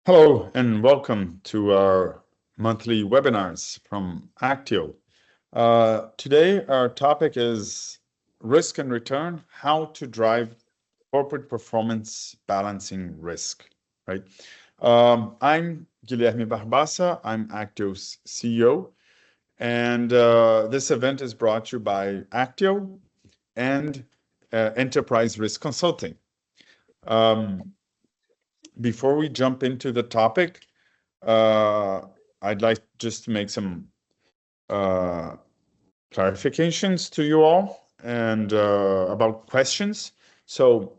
Hello and welcome to our monthly webinars from Actio. Today our topic is risk and return, how to drive corporate performance balancing risk, right? I'm Guilherme Barbassa, I'm Actio's CEO, and this event is brought to you by Actio and Enterprise Risk Consulting. Before we jump into the topic, I'd like just to make some clarifications to you all and about questions. So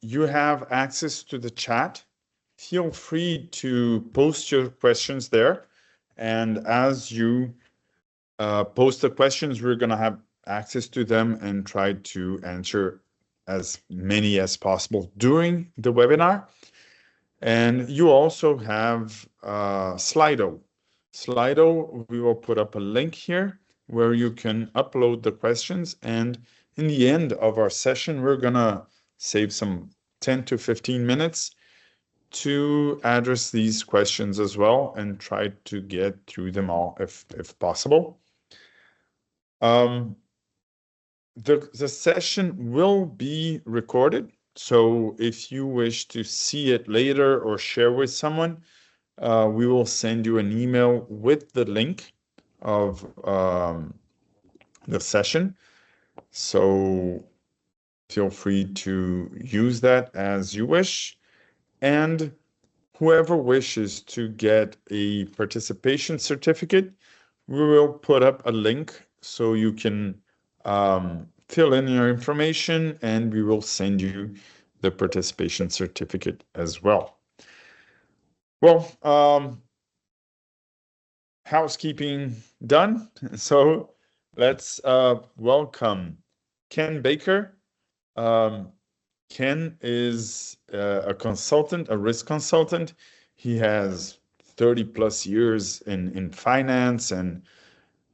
you have access to the chat. Feel free to post your questions there. And as you post the questions, we're going to have access to them and try to answer as many as possible during the webinar. And you also have Slido. Slido, we will put up a link here where you can upload the questions. And in the end of our session, we're going to save some 10 to 15 minutes to address these questions as well and try to get through them all if possible. The session will be recorded. So if you wish to see it later or share with someone, we will send you an email with the link of the session. So feel free to use that as you wish. And whoever wishes to get a participation certificate, we will put up a link so you can fill in your information and we will send you the participation certificate as well. Well, housekeeping done. So let's welcome Ken Baker. Ken is a consultant, a risk consultant. He has 30 plus years in finance and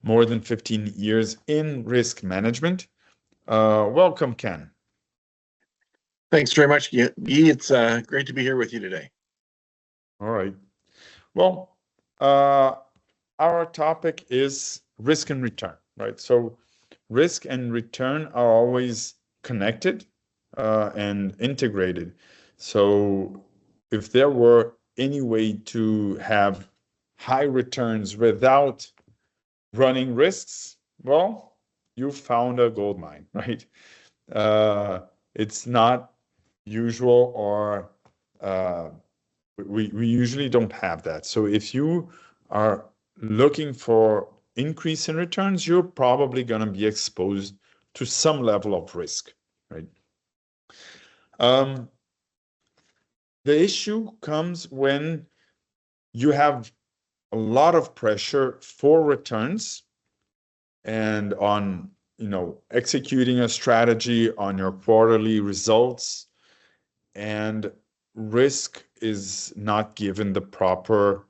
more than 15 years in risk management. Welcome, Ken. Thanks very much, Guy. It's great to be here with you today. All right. Well, our topic is risk and return, right? So risk and return are always connected and integrated. So if there were any way to have high returns without running risks, well, you found a gold mine, right? It's not usual, or we usually don't have that. So if you are looking for increase in returns, you're probably going to be exposed to some level of risk, right? The issue comes when you have a lot of pressure for returns and on, executing a strategy on your quarterly results, and risk is not given the proper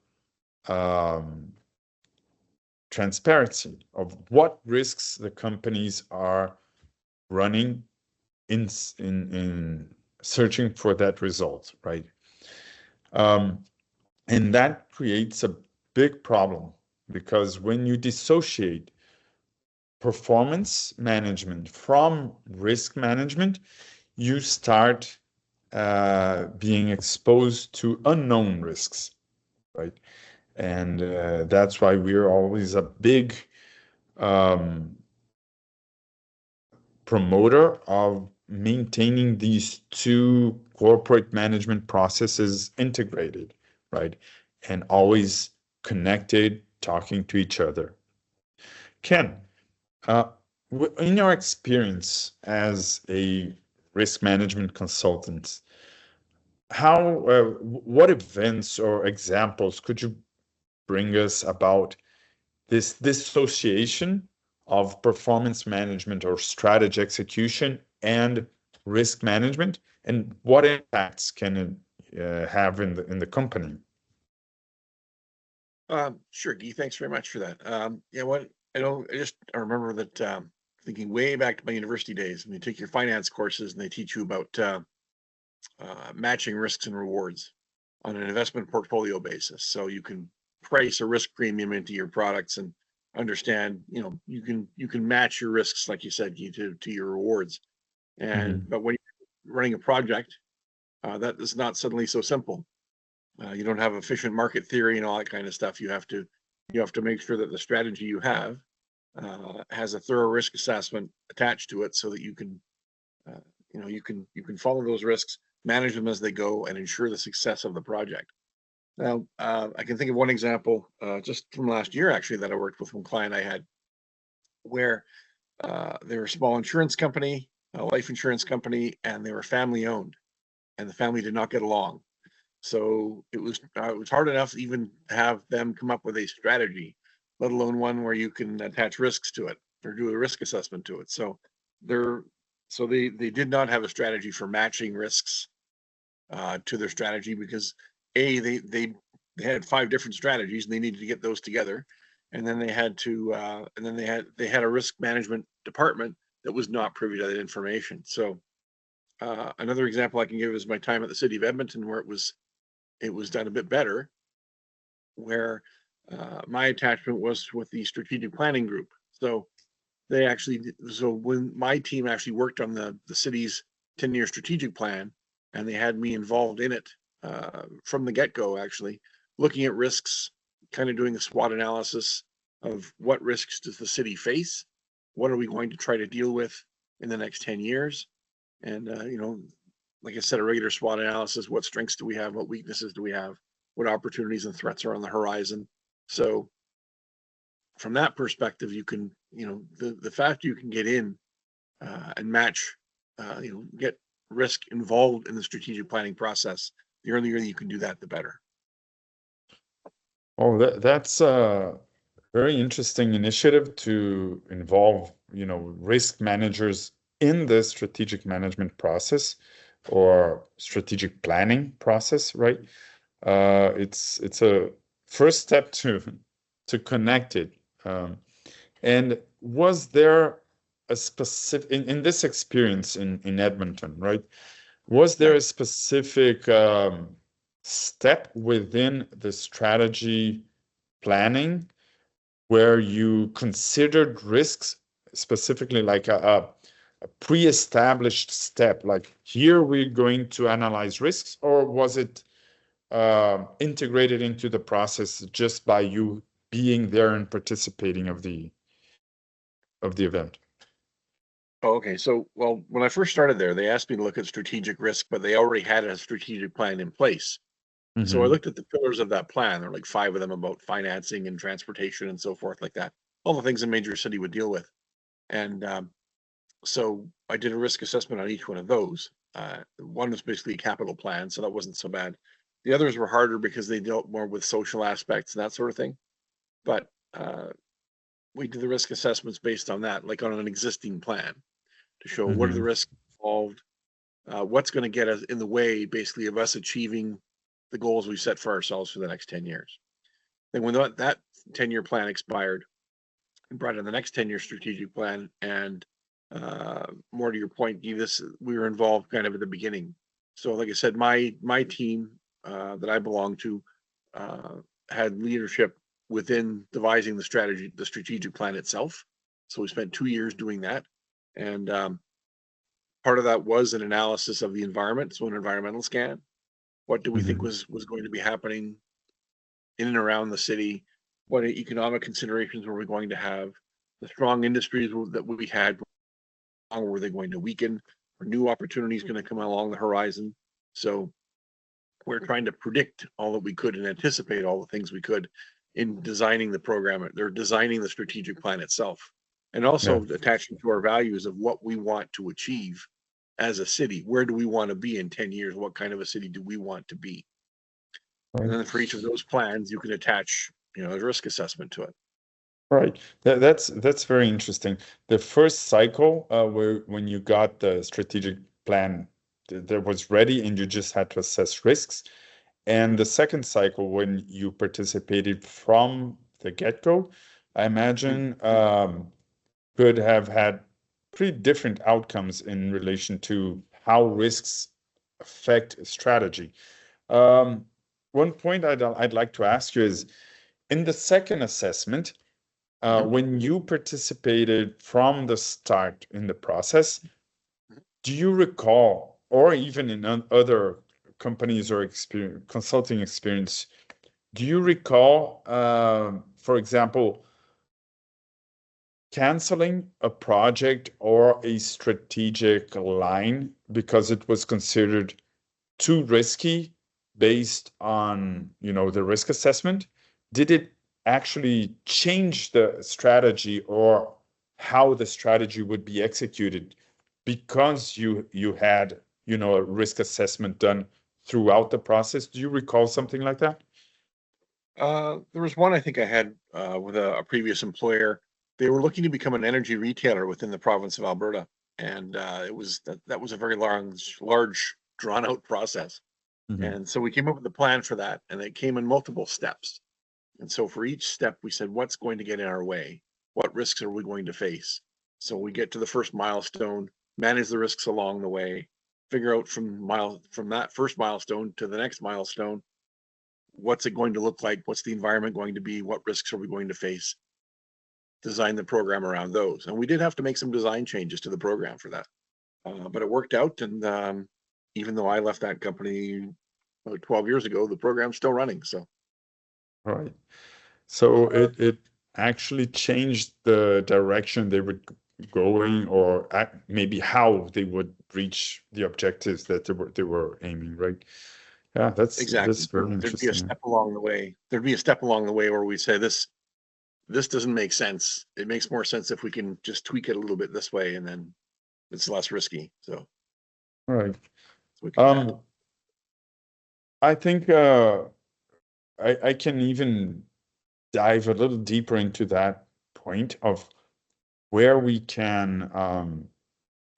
transparency of what risks the companies are running in searching for that result, right? And that creates a big problem, because when you dissociate performance management from risk management, you start being exposed to unknown risks, right? And that's why we're always a big promoter of maintaining these two corporate management processes integrated, right? And always connected, talking to each other. Ken, in your experience as a risk management consultant, what events or examples could you bring us about this dissociation of performance management or strategy execution and risk management, and what impacts can it have in the company? Sure, Guy. Thanks very much for that. I remember that thinking way back to my university days, when you take your finance courses and they teach you about matching risks and rewards. on an investment portfolio basis. So you can price a risk premium into your products and understand, you can match your risks, like you said, to your rewards. But when you're running a project, that is not suddenly so simple. You don't have efficient market theory and all that kind of stuff. You have to make sure that the strategy you have has a thorough risk assessment attached to it, so that you can follow those risks, manage them as they go, and ensure the success of the project. Now, I can think of one example just from last year, actually, that I worked with one client I had, where they were a small insurance company, a life insurance company, and they were family owned, and the family did not get along. So it was hard enough even to have them come up with a strategy, let alone one where you can attach risks to it or do a risk assessment to it. So they did not have a strategy for matching risks to their strategy, because they had 5 different strategies and they needed to get those together, and then they had a risk management department that was not privy to that information. So another example I can give is my time at the City of Edmonton, where it was done a bit better, where my attachment was with the strategic planning group. So when my team actually worked on the city's 10-year strategic plan, and they had me involved in it from the get-go, actually looking at risks, kind of doing a SWOT analysis of what risks does the city face, what are we going to try to deal with in the next 10 years, and like I said, a regular SWOT analysis: what strengths do we have, what weaknesses do we have, what opportunities and threats are on the horizon. So from that perspective, you can, the faster you can get in and match, get risk involved in the strategic planning process, the earlier you can do that, the better. Oh, that's a very interesting initiative to involve, risk managers in the strategic management process or strategic planning process, right? It's a first step to connect it. And was there a specific in this experience in Edmonton, right? Was there a specific step within the strategy planning where you considered risks, specifically like a pre-established step, like here we're going to analyze risks, or was it integrated into the process just by you being there and participating of the event? Oh, okay. So, well, when I first started there, they asked me to look at strategic risk, but they already had a strategic plan in place. So I looked at the pillars of that plan. There are like 5 of them, about financing and transportation and so forth, like that. All the things a major city would deal with. And so I did a risk assessment on each one of those. One was basically a capital plan, so that wasn't so bad. The others were harder because they dealt more with social aspects and that sort of thing. But we did the risk assessments based on that, like on an existing plan, to show what are the risks involved, what's going to get us in the way, basically, of us achieving the goals we set for ourselves for the next 10 years. Then when that 10-year plan expired, we brought in the next 10-year strategic plan, and more to your point, we were involved kind of at the beginning. So like I said, my team that I belong to had leadership within devising the strategic plan itself. So we spent 2 years doing that. And part of that was an analysis of the environment, so an environmental scan. What do we think was going to be happening in and around the city? What economic considerations were we going to have? The strong industries that we had, how were they going to weaken? Are new opportunities going to come along the horizon? So we're trying to predict all that we could and anticipate all the things we could in designing the program. They're designing the strategic plan itself, and also attaching to our values of what we want to achieve as a city. Where do we want to be in 10 years? What kind of a city do we want to be? And then for each of those plans, you can attach, a risk assessment to it. Right. That's very interesting. The first cycle, when you got the strategic plan that was ready and you just had to assess risks, and the second cycle when you participated from the get-go, I imagine could have had pretty different outcomes in relation to how risks affect strategy. one point I'd like to ask you is, in the second assessment, when you participated from the start in the process, do you recall, or even in other companies or consulting experience, do you recall, for example, canceling a project or a strategic line because it was considered too risky based on, the risk assessment? Did it actually change the strategy or how the strategy would be executed because you had, a risk assessment done throughout the process? Do you recall something like that? There was one I think I had with a previous employer. They were looking to become an energy retailer within the province of Alberta, and that was a very large, drawn out process. And so we came up with a plan for that, and it came in multiple steps. And so for each step, we said, what's going to get in our way? What risks are we going to face? So we get to the first milestone, manage the risks along the way, figure out from that first milestone to the next milestone, what's it going to look like? What's the environment going to be? What risks are we going to face? Design the program around those. And we did have to make some design changes to the program for that. But it worked out. And even though I left that company about 12 years ago, the program's still running. So, Right. So it actually changed the direction they were going, or maybe how they would reach the objectives that they were aiming, right? Yeah, that's exactly. very There'd be a interesting. step along the way. There'd be a step along the way where we say this doesn't make sense. It makes more sense if we can just tweak it a little bit this way, and then it's less risky. So, Right. we can do that. I think I can even dive a little deeper into that point of where we can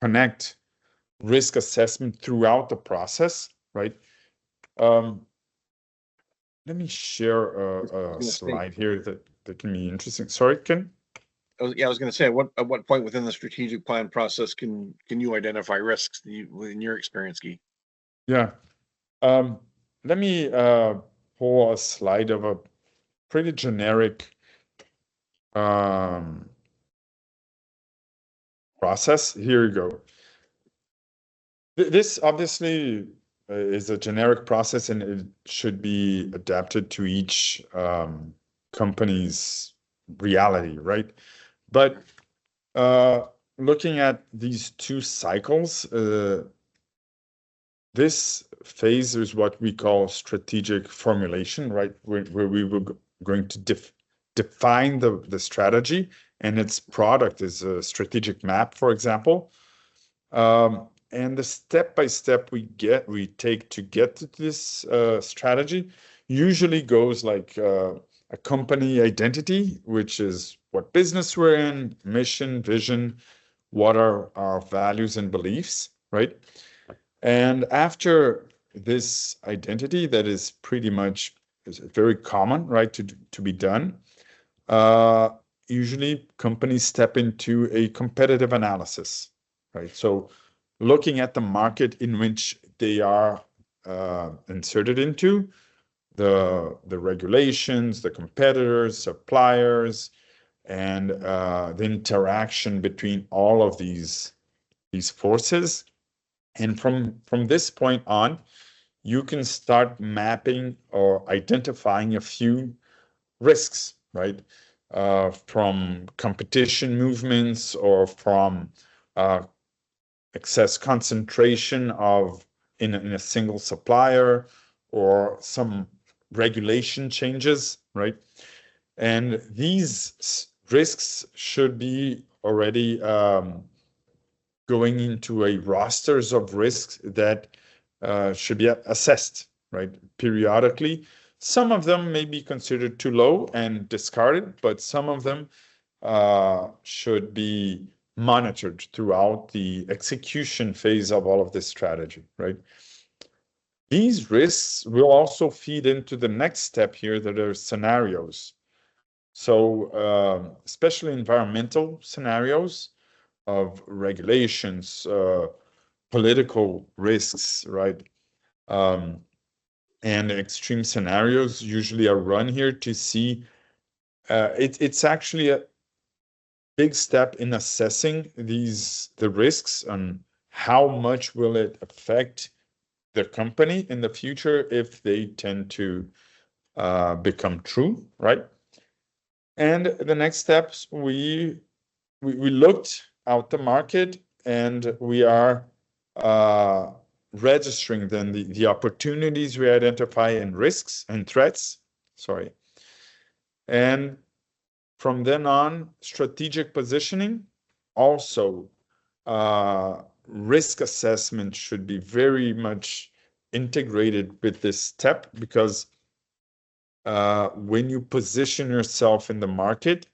connect risk assessment throughout the process, right? Let me share a slide here that can be interesting. Sorry, Ken? I was going to say, at what point within the strategic plan process can you identify risks in your experience, Guy? Yeah. Let me pull a slide of a pretty generic process. Here you go. This obviously is a generic process, and it should be adapted to each company's reality, right? But looking at these two cycles, this phase is what we call strategic formulation, right? Where we were going to define the strategy, and its product is a strategic map, for example. And the step-by-step we take to get to this strategy usually goes like a company identity, which is what business we're in, mission, vision, what are our values and beliefs, right? And after this identity, that is pretty much is very common, right, to be done. Usually companies step into a competitive analysis, right? So looking at the market in which they are inserted into, the regulations, the competitors, suppliers, and the interaction between all of these forces. And from this point on, you can start mapping or identifying a few risks, right? From competition movements or from excess concentration in a single supplier or some regulation changes, right? And these risks should be already going into a rosters of risks that should be assessed, right, periodically. Some of them may be considered too low and discarded, but some of them should be monitored throughout the execution phase of all of this strategy, right? These risks will also feed into the next step here, that are scenarios. So especially environmental scenarios of regulations, political risks, right? and extreme scenarios usually are run here to see. It's actually a big step in assessing the risks and how much will it affect the company in the future if they tend to become true, right? And the next steps, we looked out the market, and we are registering then the opportunities we identify and risks and threats. Sorry. And from then on, strategic positioning. Also, risk assessment should be very much integrated with this step, because when you position yourself in the market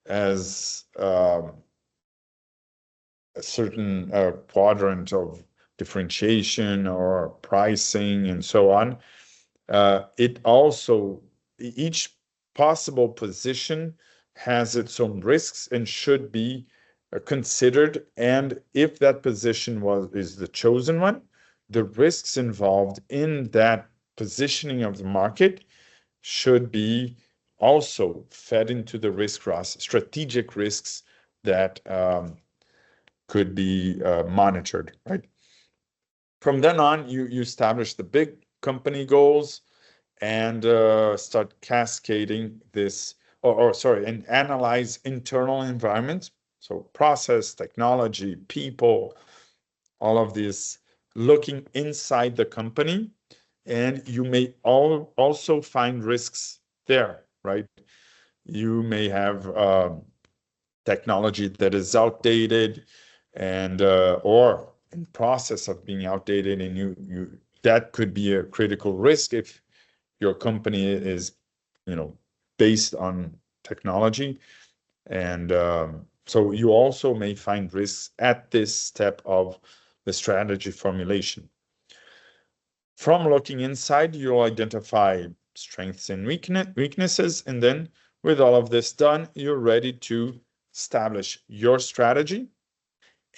as a certain quadrant of differentiation or pricing and so on, it also, each possible position has its own risks and should be considered. And if that position is the chosen one, the risks involved in that positioning of the market should be also fed into the strategic risks that could be monitored, right? From then on, you establish the big company goals and start cascading this, and analyze internal environments. So process, technology, people, all of this, looking inside the company. And you may also find risks there, right? You may have technology that is outdated and or in process of being outdated, and you that could be a critical risk if your company is, based on technology. And so you also may find risks at this step of the strategy formulation. From looking inside, you'll identify strengths and weaknesses, and then with all of this done, you're ready to establish your strategy.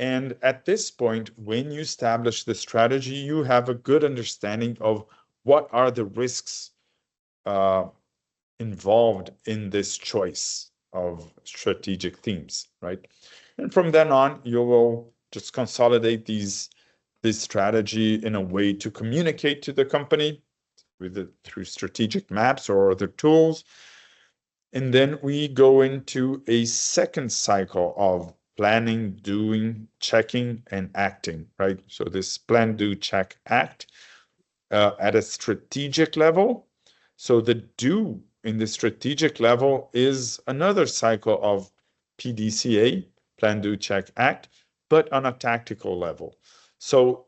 And at this point, when you establish the strategy, you have a good understanding of what are the risks involved in this choice of strategic themes, right? And from then on, you will just consolidate this strategy in a way to communicate to the company through strategic maps or other tools. And then we go into a second cycle of planning, doing, checking, and acting, right? So this plan, do, check, act at a strategic level. So the do in the strategic level is another cycle of PDCA, plan, do, check, act, but on a tactical level. So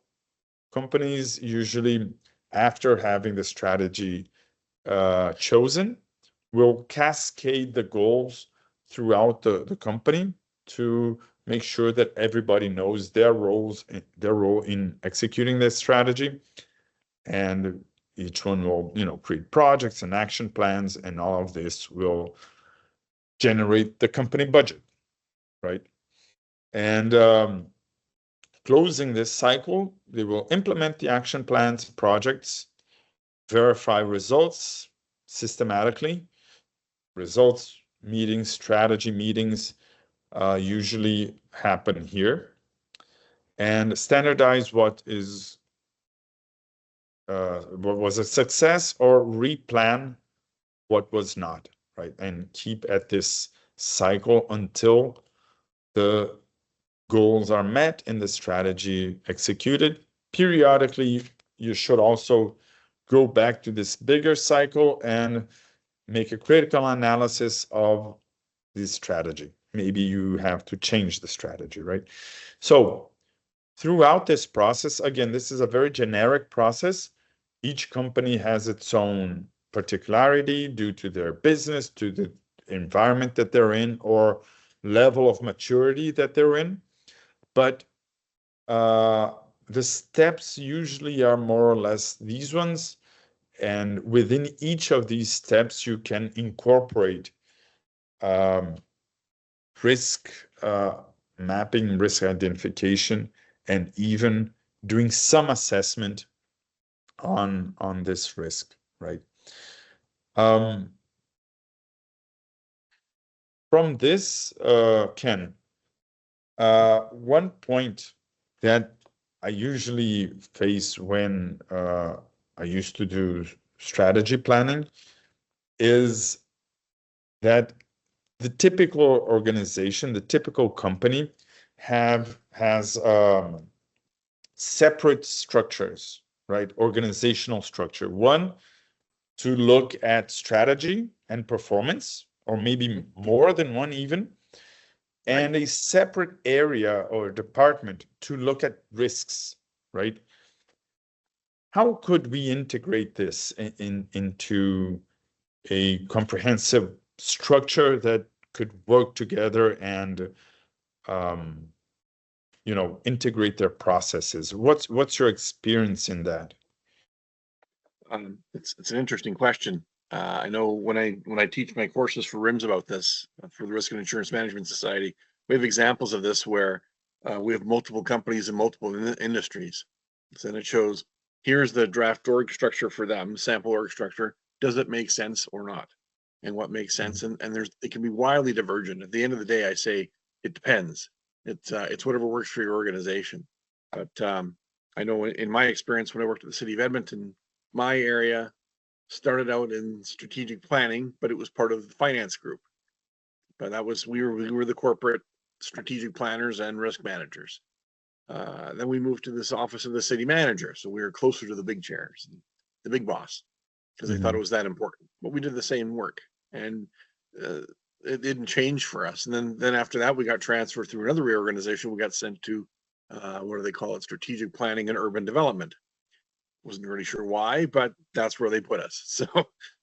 companies usually, after having the strategy chosen, will cascade the goals throughout the company to make sure that everybody knows their role in executing this strategy. And each one will, create projects and action plans, and all of this will generate the company budget, right? And closing this cycle, they will implement the action plans, projects, verify results systematically. Results meetings, strategy meetings usually happen here, and standardize what was a success, or replan what was not, right? And keep at this cycle until the goals are met and the strategy executed. Periodically, you should also go back to this bigger cycle and make a critical analysis of this strategy. Maybe you have to change the strategy, right? So throughout this process, again, this is a very generic process. Each company has its own particularity due to their business, to the environment that they're in, or level of maturity that they're in. But the steps usually are more or less these ones. And within each of these steps, you can incorporate risk mapping, risk identification, and even doing some assessment on this risk, right? From this, Ken, one point that I usually face when I used to do strategy planning is that the typical organization, the typical company has separate structures, right? Organizational structure. One, to look at strategy and performance, or maybe more than one even, and a separate area or department to look at risks, right? How could we integrate this into a comprehensive structure that could work together and integrate their processes? What's your experience in that? It's an interesting question. I know when I teach my courses for RIMS about this, for the Risk and Insurance Management Society, we have examples of this where we have multiple companies in multiple industries. So then it shows, here's the draft org structure for them, sample org structure. Does it make sense or not? And what makes sense? And it can be wildly divergent. At the end of the day, I say it depends. It's whatever works for your organization. But I know in my experience when I worked at the City of Edmonton, my area started out in strategic planning, but it was part of the finance group. But that was we were the corporate strategic planners and risk managers. Then we moved to this office of the city manager, so we were closer to the big chairs, the big boss, because they thought it was that important. But we did the same work, and it didn't change for us. And then after that, we got transferred through another reorganization. We got sent to what do they call it? Strategic planning and urban development. Wasn't really sure why, but that's where they put us. So,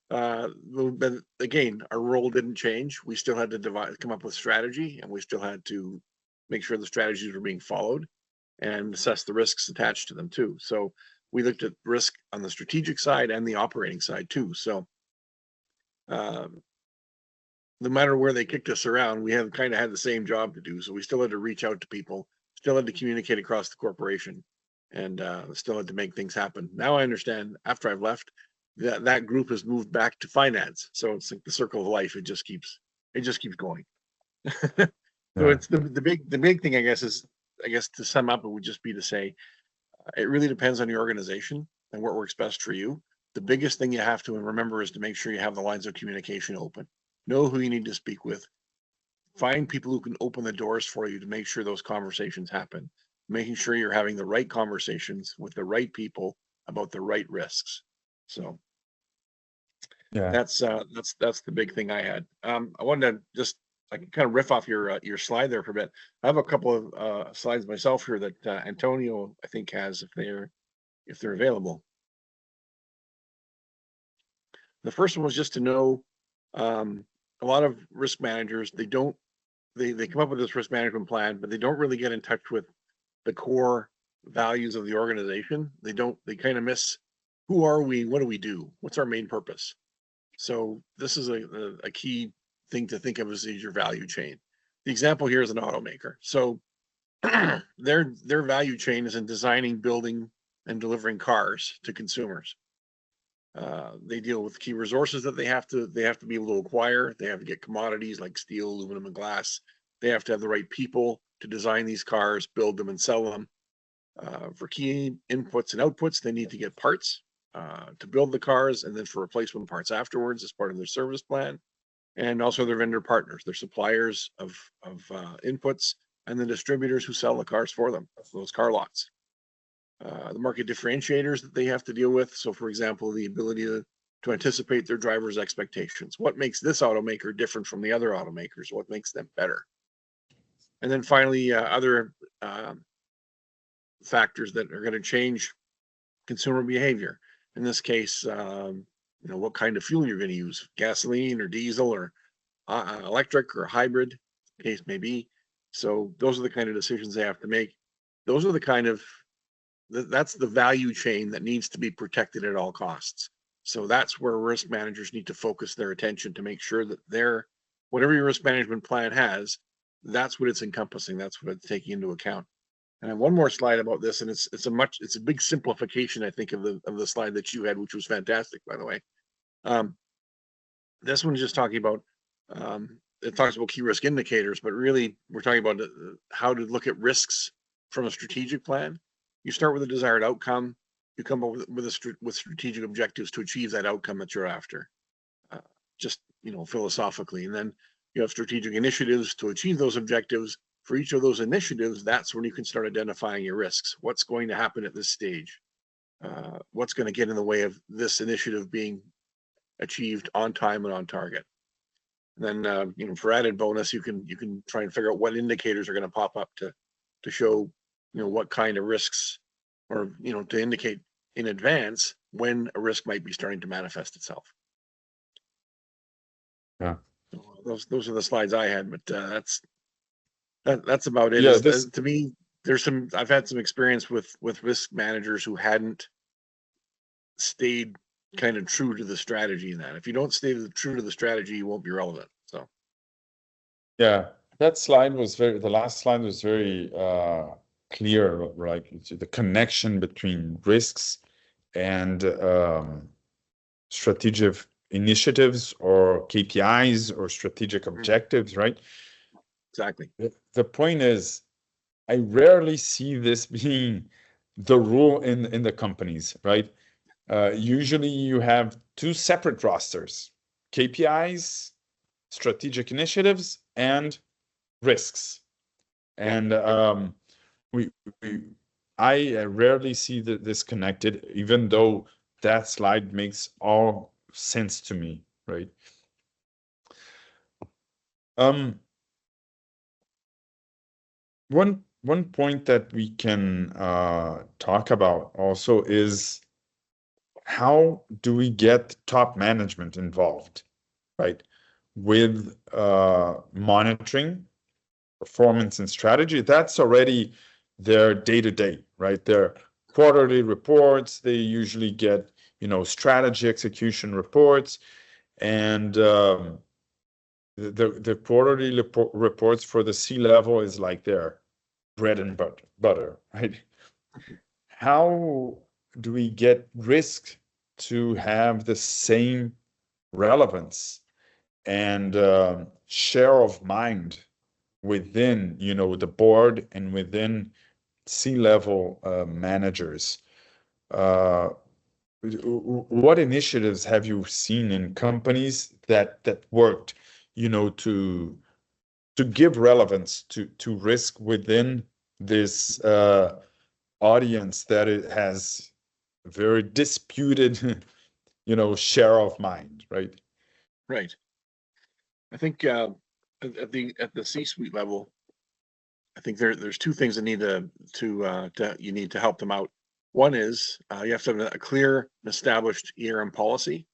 but again, our role didn't change. We still had to come up with strategy, and we still had to make sure the strategies were being followed and assess the risks attached to them too. So we looked at risk on the strategic side and the operating side too. So no matter where they kicked us around, we had kind of had the same job to do. So we still had to reach out to people, still had to communicate across the corporation, and still had to make things happen. Now I understand after I've left that group has moved back to finance. So it's like the circle of life. It just keeps going. So it's the big thing, I guess to sum up, it would just be to say, it really depends on your organization and what works best for you. The biggest thing you have to remember is to make sure you have the lines of communication open. Know who you need to speak with. Find people who can open the doors for you to make sure those conversations happen. Making sure you're having the right conversations with the right people about the right risks. So that's the big thing I had. I wanted to just I can kind of riff off your slide there for a bit. I have a couple of slides myself here that Antonio I think has if they're available. The first one was just to know a lot of risk managers, they come up with this risk management plan, but they don't really get in touch with the core values of the organization. They kind of miss, who are we? What do we do? What's our main purpose? So this is a key thing to think of as your value chain. The example here is an automaker. So their value chain is in designing, building, and delivering cars to consumers. They deal with key resources that they have to be able to acquire. They have to get commodities like steel, aluminum, and glass. They have to have the right people to design these cars, build them, and sell them. For key inputs and outputs, they need to get parts to build the cars, and then for replacement parts afterwards as part of their service plan. And also their vendor partners, their suppliers of inputs, and the distributors who sell the cars for them, those car lots. The market differentiators that they have to deal with. So for example, the ability to anticipate their drivers' expectations. What makes this automaker different from the other automakers? What makes them better? And then finally, other factors that are going to change consumer behavior. In this case, what kind of fuel you're going to use, gasoline or diesel or electric or hybrid, the case may be. So those are the kind of decisions they have to make. Those are the kind of that's the value chain that needs to be protected at all costs. So that's where risk managers need to focus their attention to make sure that whatever your risk management plan has, that's what it's encompassing. That's what it's taking into account. And I have one more slide about this, and it's a big simplification, I think, of the slide that you had, which was fantastic, by the way. This one's just talking about, it talks about key risk indicators, but really we're talking about how to look at risks from a strategic plan. You start with a desired outcome, you come up with strategic objectives to achieve that outcome that you're after, just, philosophically. And then you have strategic initiatives to achieve those objectives. For each of those initiatives, that's when you can start identifying your risks. What's going to happen at this stage? What's going to get in the way of this initiative being achieved on time and on target? And then, for added bonus, you can try and figure out what indicators are going to pop up to show, what kind of risks, or, to indicate in advance when a risk might be starting to manifest itself. Yeah. So those are the slides I had, but that's about it. Yeah, to me, I've had some experience with risk managers who hadn't stayed kind of true to the strategy in that. If you don't stay true to the strategy, you won't be relevant. So yeah, the last slide was very clear, like the connection between risks and strategic initiatives or KPIs or strategic objectives, right? Exactly. The point is, I rarely see this being the rule in the companies, right? Usually you have two separate rosters: KPIs, strategic initiatives, and risks. And I rarely see this connected, even though that slide makes all sense to me, right? One point that we can talk about also is, how do we get top management involved, right? With monitoring performance and strategy. That's already their day-to-day, right? Their quarterly reports, they usually get, strategy execution reports, and the quarterly reports for the C-level is like their bread and butter, right? How do we get risk to have the same relevance and share of mind within, the board and within C-level managers? What initiatives have you seen in companies that worked, to give relevance to risk within this audience that it has very disputed, share of mind, right? Right. I think at the C-suite level, I think there's two things that you need to help them out. One is you have to have a clear and established ERM policy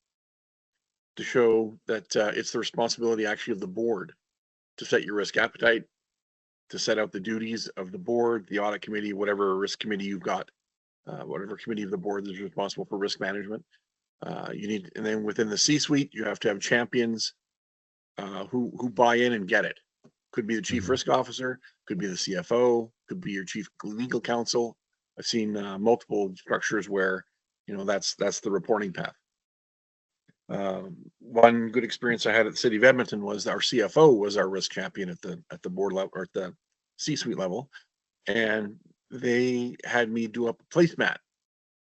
to show that it's the responsibility actually of the board to set your risk appetite, to set out the duties of the board, the audit committee, whatever risk committee you've got, whatever committee of the board is responsible for risk management. And then within the C-suite, you have to have champions who buy in and get it. Could be the chief risk officer, could be the CFO, could be your chief legal counsel. I've seen multiple structures where, that's the reporting path. One good experience I had at the City of Edmonton was our CFO was our risk champion at the board level, or at the C-suite level, and they had me do up a placemat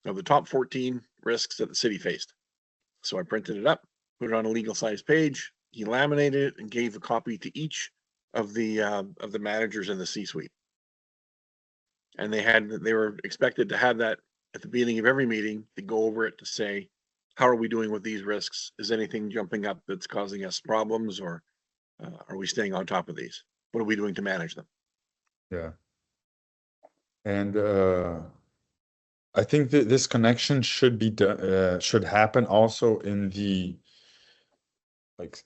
of the top 14 risks that the city faced. So I printed it up, put it on a legal size page. He laminated it and gave a copy to each of the managers in the C-suite. And they were expected to have that at the beginning of every meeting, to go over it, to say, how are we doing with these risks? Is anything jumping up that's causing us problems, or are we staying on top of these? What are we doing to manage them? Yeah. And I think that this connection should happen also in the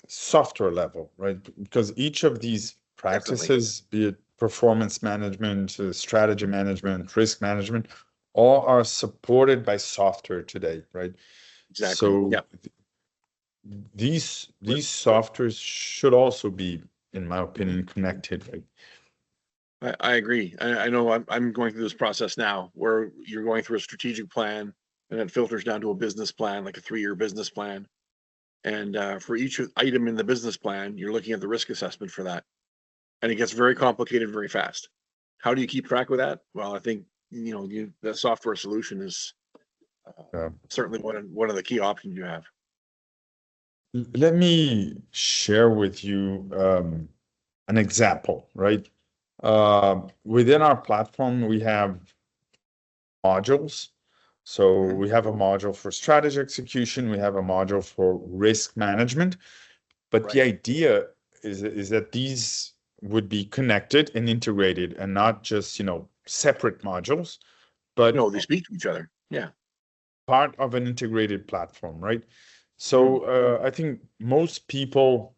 software level, right? Because each of these practices, be it performance management, strategy management, risk management, all are supported by software today, right? Exactly. So these softwares should also be, in my opinion, connected, right? I agree. I know I'm going through this process now where you're going through a strategic plan and it filters down to a business plan, like a 3-year business plan. And for each item in the business plan, you're looking at the risk assessment for that. And it gets very complicated very fast. How do you keep track of that? Well, I think, the software solution is certainly one of the key options you have. Let me share with you an example, right? Within our platform, we have modules. So we have a module for strategy execution, we have a module for risk management, but the idea is that these would be connected and integrated and not just, separate modules, but No, they speak to each other. Yeah. part of an integrated platform, right? So I think most people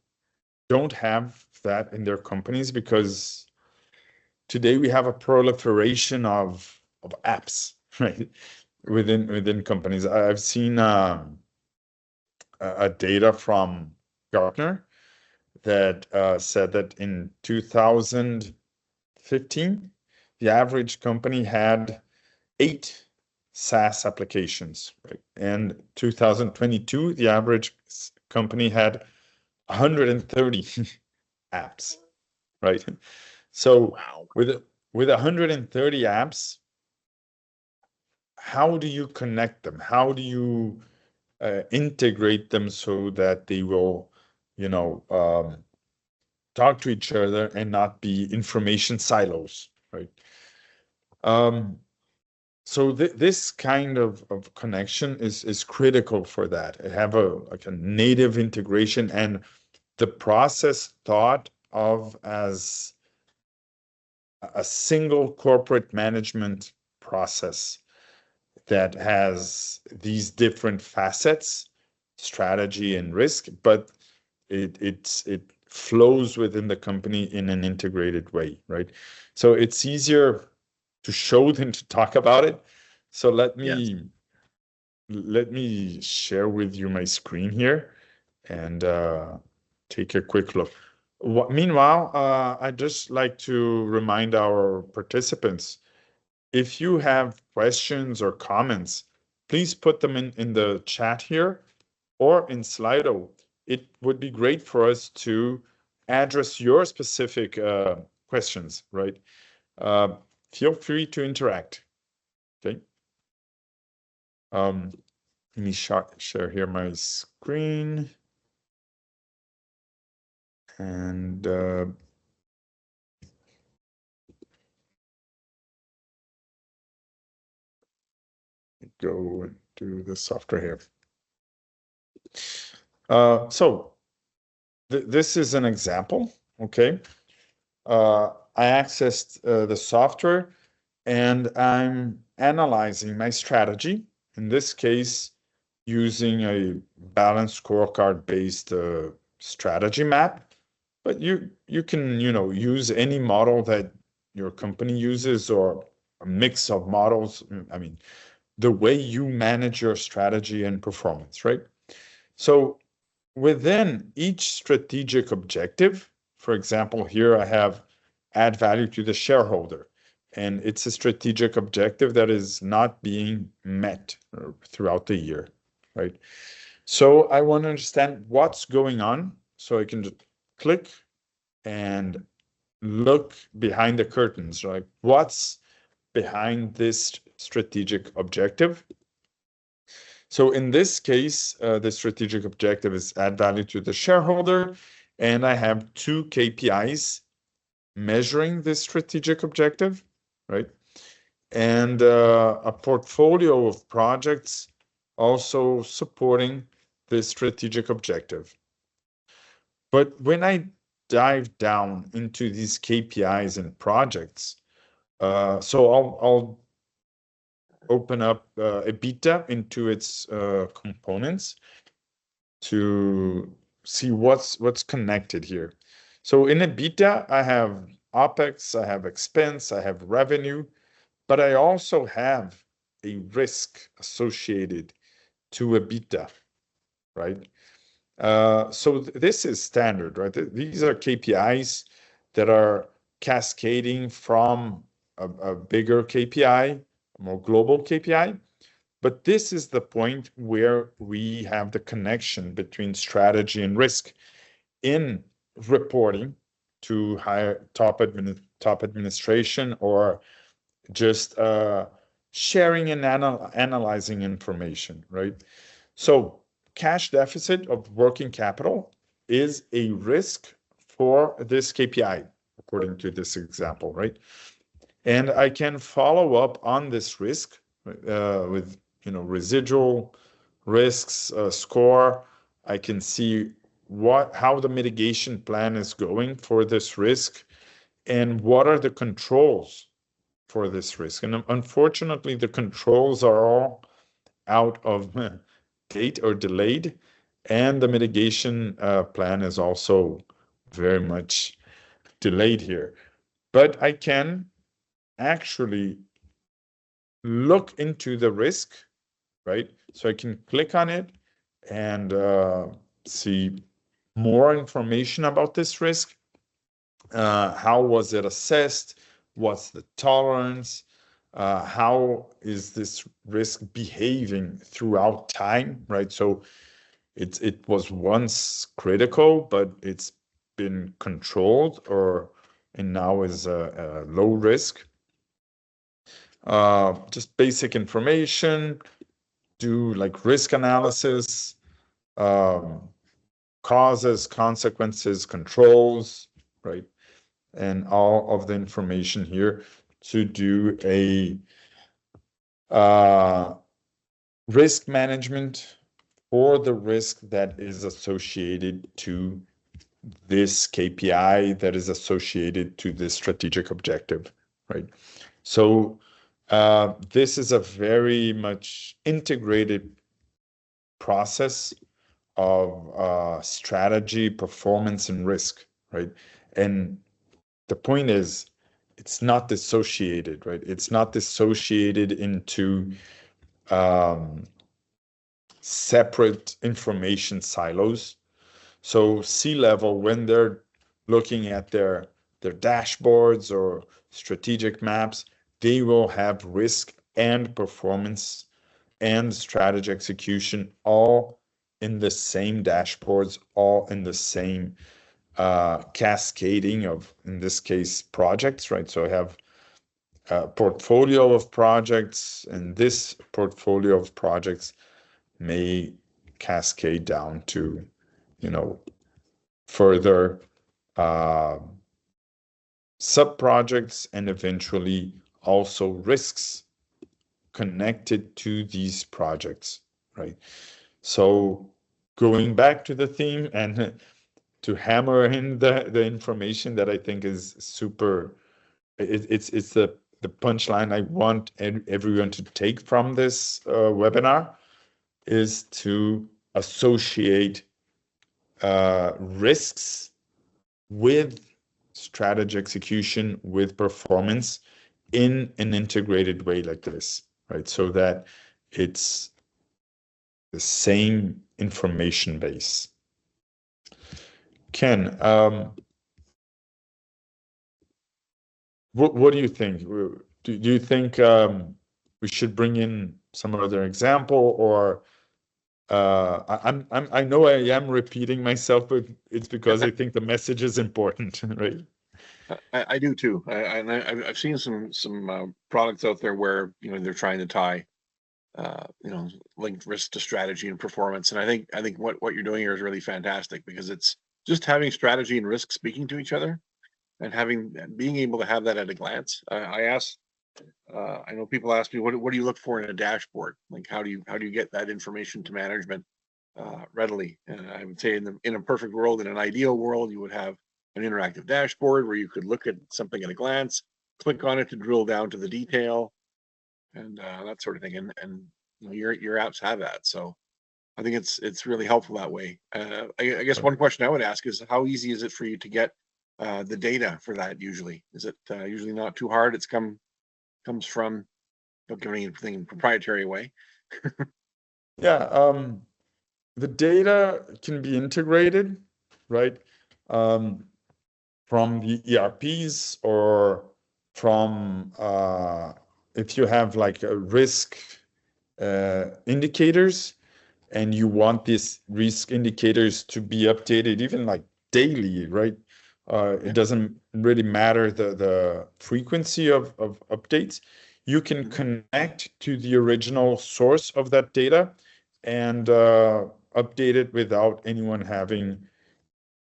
don't have that in their companies because today we have a proliferation of apps, right? Within companies. I've seen a data from Gartner that said that in 2015, the average company had 8 SaaS applications, right? And 2022, the average company had 130 apps, right? So with 130 apps, how do you connect them? How do you integrate them so that they will, talk to each other and not be information silos, right? So this kind of connection is critical for that. Have a native integration and the process thought of as a single corporate management process that has these different facets, strategy and risk, but it flows within the company in an integrated way, right? So it's easier to show than to talk about it. So let me share with you my screen here and take a quick look. Meanwhile, I'd just like to remind our participants, if you have questions or comments, please put them in the chat here or in Slido. It would be great for us to address your specific questions, right? Feel free to interact, okay? Let me share here my screen. And go into the software here. So this is an example, okay? I accessed the software and I'm analyzing my strategy, in this case, using a balanced scorecard-based strategy map. But you can, use any model that your company uses or a mix of models. I mean, the way you manage your strategy and performance, right? So within each strategic objective, for example, here I have add value to the shareholder, and it's a strategic objective that is not being met throughout the year, right? So I want to understand what's going on, so I can just click and look behind the curtains, right? What's behind this strategic objective? So in this case, the strategic objective is add value to the shareholder, and I have 2 KPIs measuring this strategic objective, right? And a portfolio of projects also supporting this strategic objective. But when I dive down into these KPIs and projects, so I'll open up EBITDA into its components to see what's connected here. So in EBITDA, I have OpEx, I have expense, I have revenue, but I also have a risk associated to EBITDA, right? So this is standard, right? These are KPIs that are cascading from a bigger KPI, a more global KPI. But this is the point where we have the connection between strategy and risk in reporting to higher top administration, or just sharing and analyzing information, right? So cash deficit of working capital is a risk for this KPI, according to this example, right? And I can follow up on this risk with residual risks score. I can see how the mitigation plan is going for this risk, and what are the controls for this risk. And unfortunately, the controls are all out of date or delayed, and the mitigation plan is also very much delayed here. But I can actually look into the risk, right? So I can click on it and see more information about this risk. How was it assessed? What's the tolerance? How is this risk behaving throughout time, right? So it was once critical, but it's been controlled, and now is a low risk. Just basic information, do like risk analysis, causes, consequences, controls, right? And all of the information here to do a risk management for the risk that is associated to this KPI, that is associated to this strategic objective, right? So this is a very much integrated process of strategy, performance, and risk, right? And the point is, it's not dissociated, right? It's not dissociated into separate information silos. So C-level, when they're looking at their dashboards or strategic maps, they will have risk and performance and strategy execution all in the same dashboards, all in the same cascading of, in this case, projects, right? So I have a portfolio of projects, and this portfolio of projects may cascade down to, further sub-projects, and eventually also risks connected to these projects, right? So going back to the theme and to hammer in the information that I think is super, it's the punchline I want everyone to take from this webinar, is to associate risks with strategy execution, with performance, in an integrated way like this, right? So that it's the same information base. Ken, what do you think? Do you think we should bring in some other example, or I know I am repeating myself, but it's because I think the message is important, right? I do too. I've seen some products out there where they're trying to tie linked risk to strategy and performance, and I think what you're doing here is really fantastic, because it's just having strategy and risk speaking to each other, and being able to have that at a glance. I know people ask me, what do you look for in a dashboard? Like, how do you get that information to management readily? And I would say in a perfect world, in an ideal world, you would have an interactive dashboard where you could look at something at a glance, click on it to drill down to the detail, and that sort of thing. And your apps have that, so I think it's really helpful that way. I guess one question I would ask is, how easy is it for you to get the data for that? Usually, is it usually not too hard? Comes from, don't give anything proprietary away. Yeah, the data can be integrated, right? from the ERPs or from if you have like a risk indicators and you want these risk indicators to be updated even like daily, right? It doesn't really matter the frequency of updates. You can connect to the original source of that data and update it without anyone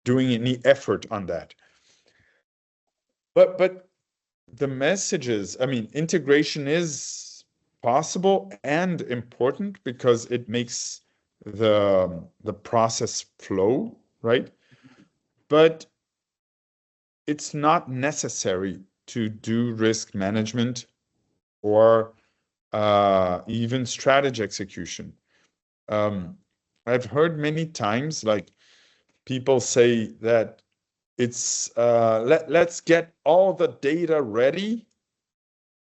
doing any effort on that. But the messages, I mean, integration is possible and important because it makes the process flow, right? But it's not necessary to do risk management or even strategy execution. I've heard many times like people say that it's let's get all the data ready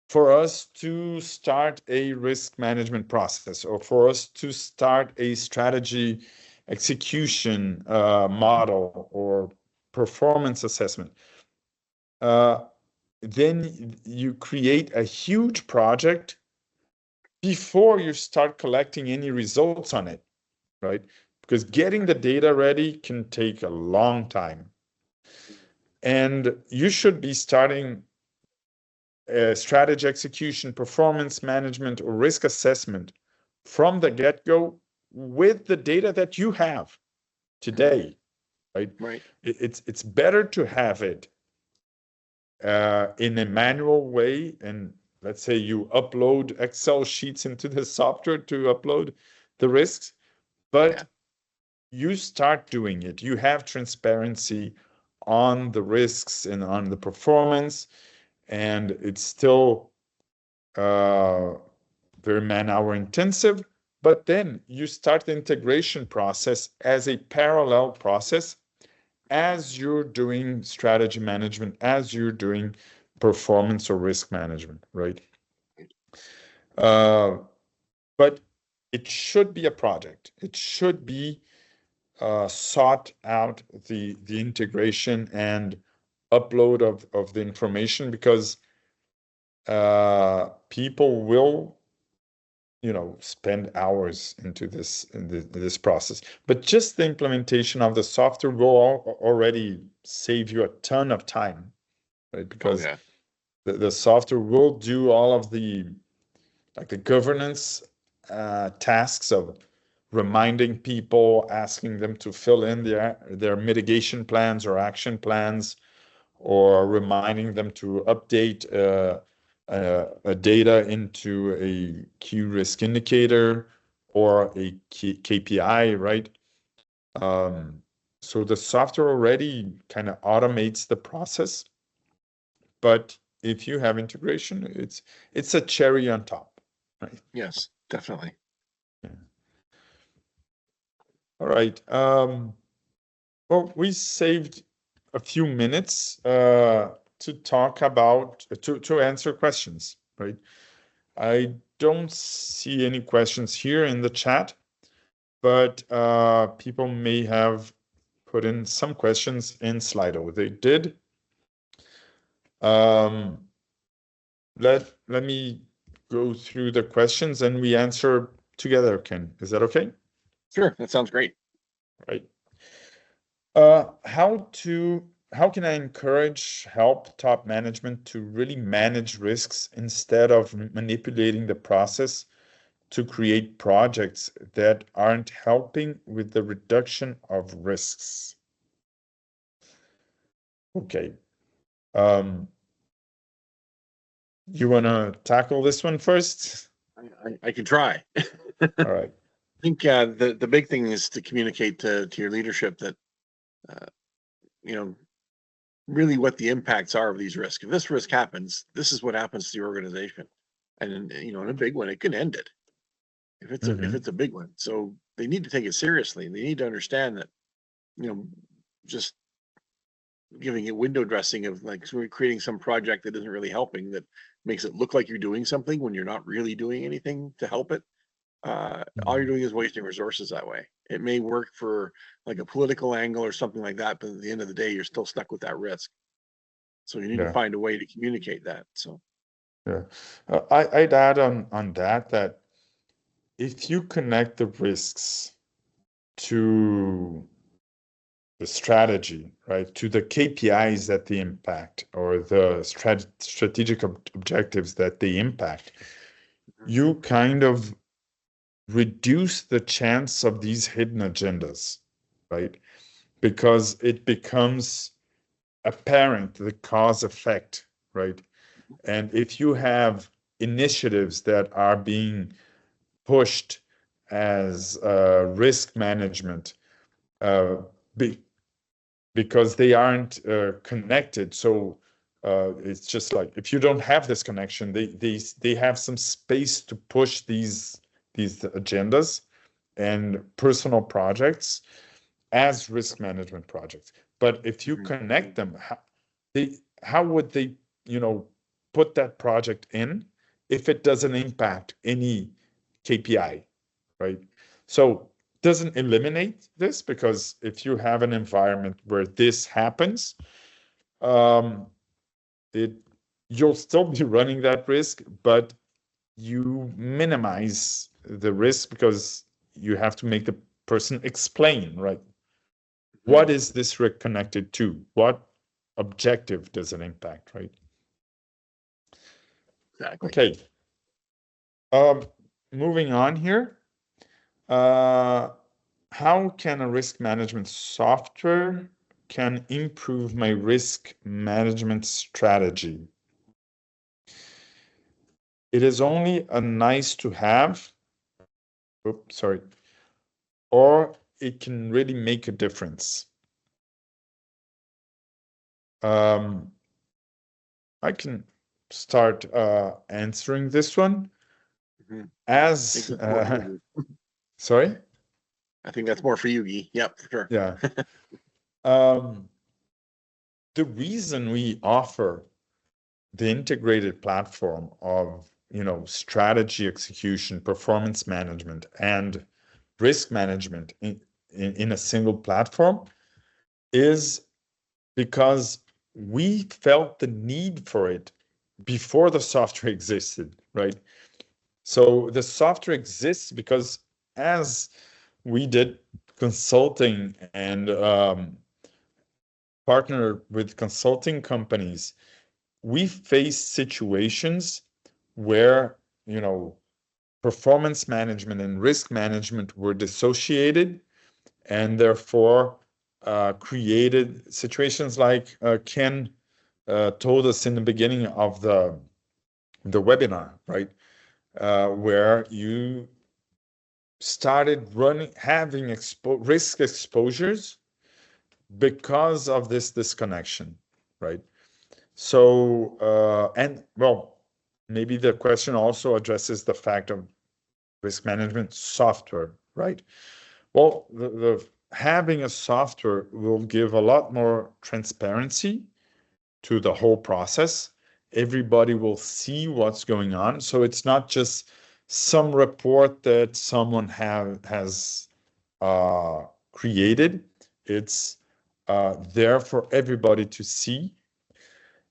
for us to start a risk management process or for us to start a strategy execution model or performance assessment. Then you create a huge project before you start collecting any results on it, right? Because getting the data ready can take a long time. And you should be starting strategy execution, performance management, or risk assessment from the get-go with the data that you have today, right? Right. It's better to have it in a manual way, and let's say you upload Excel sheets into the software to upload the risks, but you start doing it. You have transparency on the risks and on the performance, and it's still very man-hour intensive, but then you start the integration process as a parallel process as you're doing strategy management, as you're doing performance or risk management, right? But it should be a project. It should be sought out the integration and upload of the information because people will spend hours into this process. But just the implementation of the software will already save you a ton of time, right? Because the software will do all of the governance tasks of reminding people, asking them to fill in their mitigation plans or action plans, or reminding them to update a data into a key risk indicator or a KPI, right? So the software already kind of automates the process, but if you have integration, it's a cherry on top, right? Yes, definitely. Yeah. All right. Well, we saved a few minutes to talk about to answer questions, right? I don't see any questions here in the chat, but people may have put in some questions in Slido. They did. Let me go through the questions and we answer together, Ken. Is that okay? Sure, that sounds great. Right. How can I help top management to really manage risks instead of manipulating the process to create projects that aren't helping with the reduction of risks? Okay. You want to tackle this one first? I can try. All right. I think the big thing is to communicate to your leadership that you know really what the impacts are of these risks. If this risk happens, this is what happens to your organization, and in a big one, it can end it. If it's a big one, so they need to take it seriously. They need to understand that just giving it window dressing of like creating some project that isn't really helping, that makes it look like you're doing something when you're not really doing anything to help it. all you're doing is wasting resources that way. It may work for like a political angle or something like that, but at the end of the day, you're still stuck with that risk. So you need to Yeah. find a way to communicate that. So Yeah. I'd add on that if you connect the risks to the strategy, right, to the KPIs that they impact or the strategic objectives that they impact, you kind of reduce the chance of these hidden agendas, right? Because it becomes apparent, the cause effect, right? And if you have initiatives that are being pushed as risk management uh, be, because they aren't connected. So it's just like if you don't have this connection, they have some space to push these agendas and personal projects as risk management projects. But if you connect them, how would they, put that project in if it doesn't impact any KPI, right? So doesn't eliminate this, because if you have an environment where this happens, um, it you'll still be running that risk, but you minimize the risk because you have to make the person explain, right? What is this risk connected to? What objective does it impact, right? exactly. Okay. Moving on here. How can a risk management software can improve my risk management strategy? It is only a nice to have. Oops, sorry. Or it can really make a difference. I can start answering this one. As sorry? I think that's more for you, Guy. Yep, for sure. Yeah. The reason we offer the integrated platform of, strategy execution, performance management, and risk management in a single platform is because we felt the need for it before the software existed, right? So the software exists because as we did consulting and partner with consulting companies, we face situations where, performance management and risk management were dissociated, and therefore created situations like Ken told us in the beginning of the webinar, right? Where you started having risk exposures because of this disconnection, right? So, and well, maybe the question also addresses the fact of risk management software, right? Well, the having a software will give a lot more transparency to the whole process. Everybody will see what's going on. So it's not just some report that someone has created. It's there for everybody to see.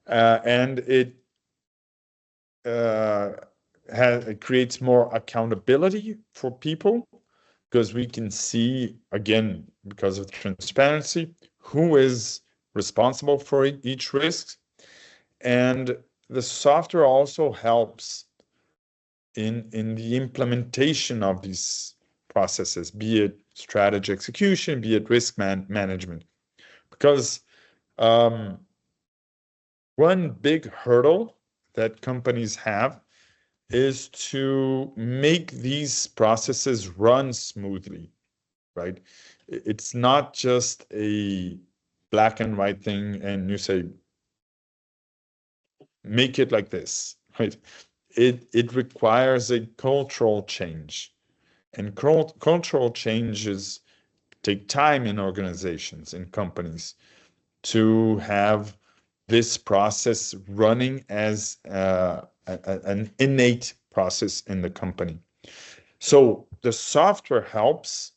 And it creates more accountability for people, because we can see, again, because of transparency, who is responsible for each risk. And the software also helps in the implementation of these processes, be it strategy execution, be it risk management. Because one big hurdle that companies have is to make these processes run smoothly, right? It's not just a black and white thing and you say, make it like this, right? It requires a cultural change. And cultural changes take time in organizations, in companies, to have this process running as an innate process in the company. So the software helps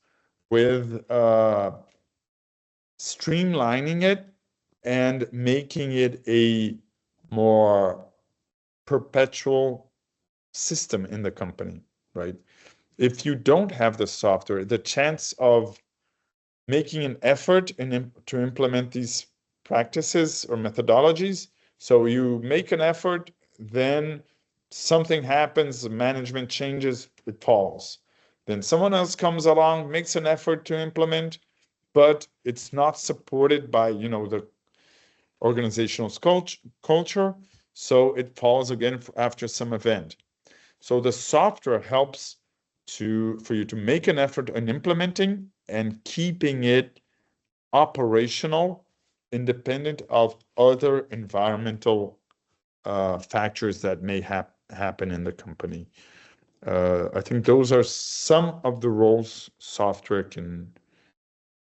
with streamlining it and making it a more perpetual system in the company, right? If you don't have the software, the chance of making an effort to implement these practices or methodologies, so you make an effort, then something happens, the management changes, it falls. Then someone else comes along, makes an effort to implement, but it's not supported by, the organizational culture, so it falls again after some event. So the software helps for you to make an effort in implementing and keeping it operational, independent of other environmental factors that may happen in the company. I think those are some of the roles software can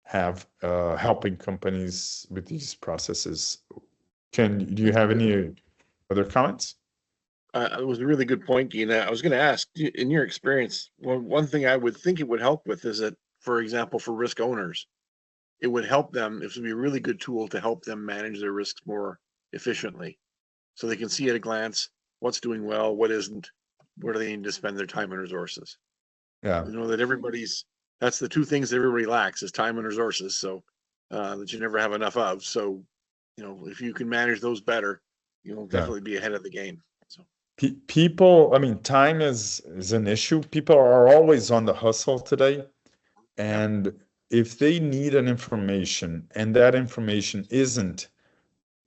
have helping companies with these processes. Do you have any other comments? It was a really good point, Gina. I was going to ask, in your experience, one thing I would think it would help with is that, for example, for risk owners, it would help them. It would be a really good tool to help them manage their risks more efficiently, so they can see at a glance what's doing well, what isn't, where do they need to spend their time and resources. Yeah. You know that that's the two things that everybody lacks is time and resources. So that you never have enough of. So, if you can manage those better, you'll definitely be ahead of the game. So. People, I mean, time is an issue. People are always on the hustle today. And if they need an information and that information isn't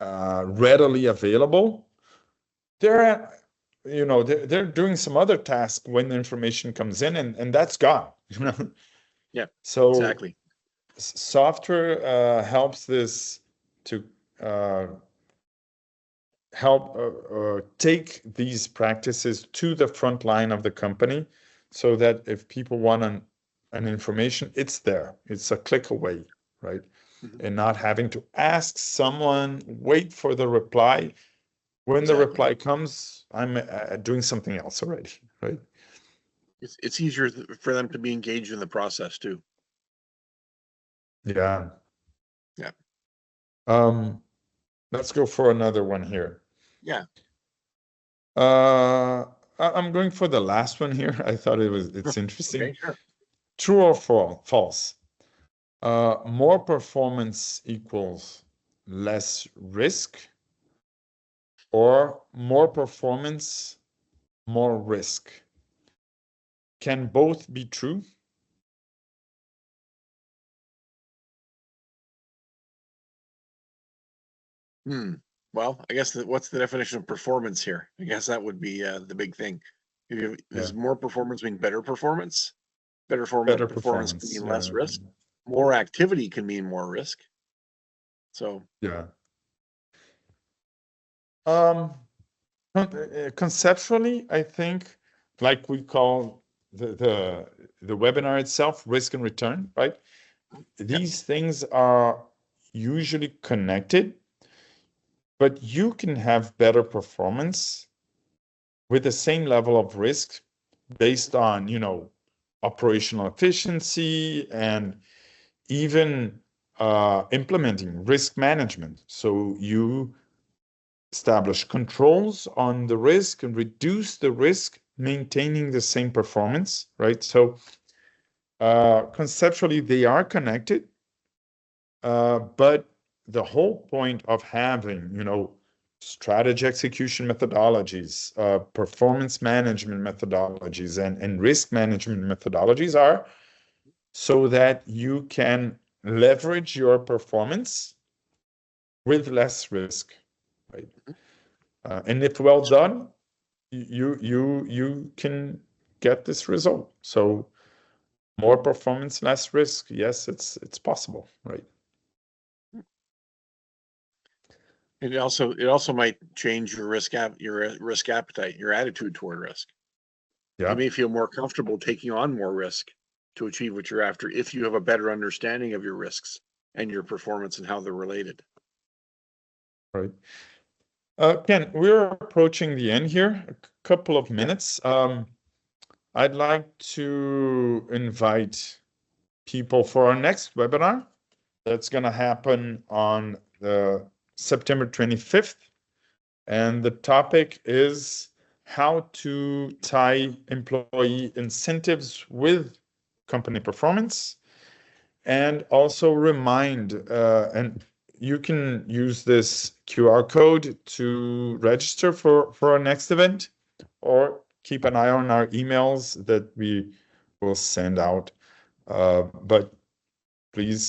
readily available, they're doing some other task when the information comes in, and that's gone. Yeah, so exactly. Software helps this to help take these practices to the front line of the company, so that if people want an information, it's there. It's a click away, right? And not having to ask someone, wait for the reply. When the reply comes, I'm doing something else already, right? It's easier for them to be engaged in the process too. Yeah. Yeah. Let's go for another one here. Yeah. I'm going for the last one here. I thought it's interesting. Okay, sure. True or false? More performance equals less risk, or more performance, more risk? Can both be true? Well, I guess what's the definition of performance here? I guess that would be the big thing. Is more performance mean better performance? Better performance can mean less risk. More activity can mean more risk. So yeah. Conceptually, I think, like we call the webinar itself, risk and return, right? These things are usually connected, but you can have better performance with the same level of risk based on, operational efficiency and even implementing risk management. So you establish controls on the risk and reduce the risk, maintaining the same performance, right? So conceptually, they are connected, but the whole point of having, strategy execution methodologies, performance management methodologies, and risk management methodologies are so that you can leverage your performance with less risk, right? And if well done, you can get this result. So more performance, less risk. Yes, it's possible, right? it also might change your risk appetite, your attitude toward risk. Yeah. You may feel more comfortable taking on more risk to achieve what you're after if you have a better understanding of your risks and your performance and how they're related. Right. Ken, we're approaching the end here, a couple of minutes. I'd like to invite people for our next webinar. That's going to happen on the September 25th. And the topic is how to tie employee incentives with company performance, and also remind, and you can use this QR code to register for our next event, or keep an eye on our emails that we will send out. But please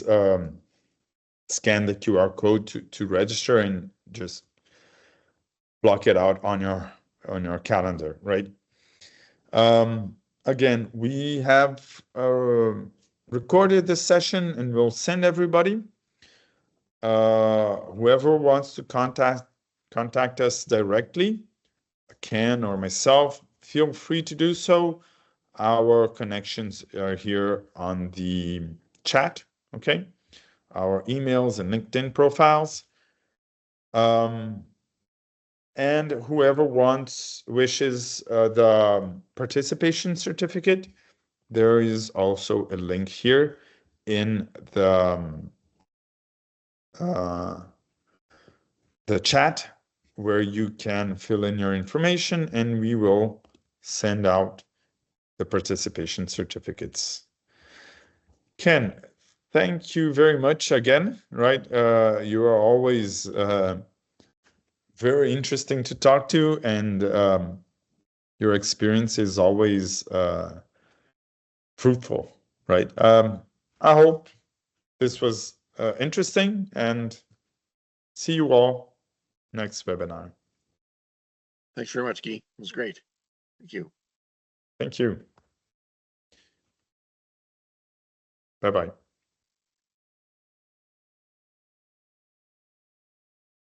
scan the QR code to register, and just block it out on your calendar, right? Again, we have recorded this session, and we'll send everybody. Whoever wants to contact us directly, Ken or myself, feel free to do so. Our connections are here on the chat, okay? Our emails and LinkedIn profiles. And whoever wishes the participation certificate, there is also a link here in the chat where you can fill in your information, and we will send out the participation certificates. Ken, thank you very much again, right? You are always very interesting to talk to, and your experience is always fruitful, right? I hope this was interesting, and see you all next webinar. Thanks very much, Guy. It was great. Thank you. Thank you. Bye-bye.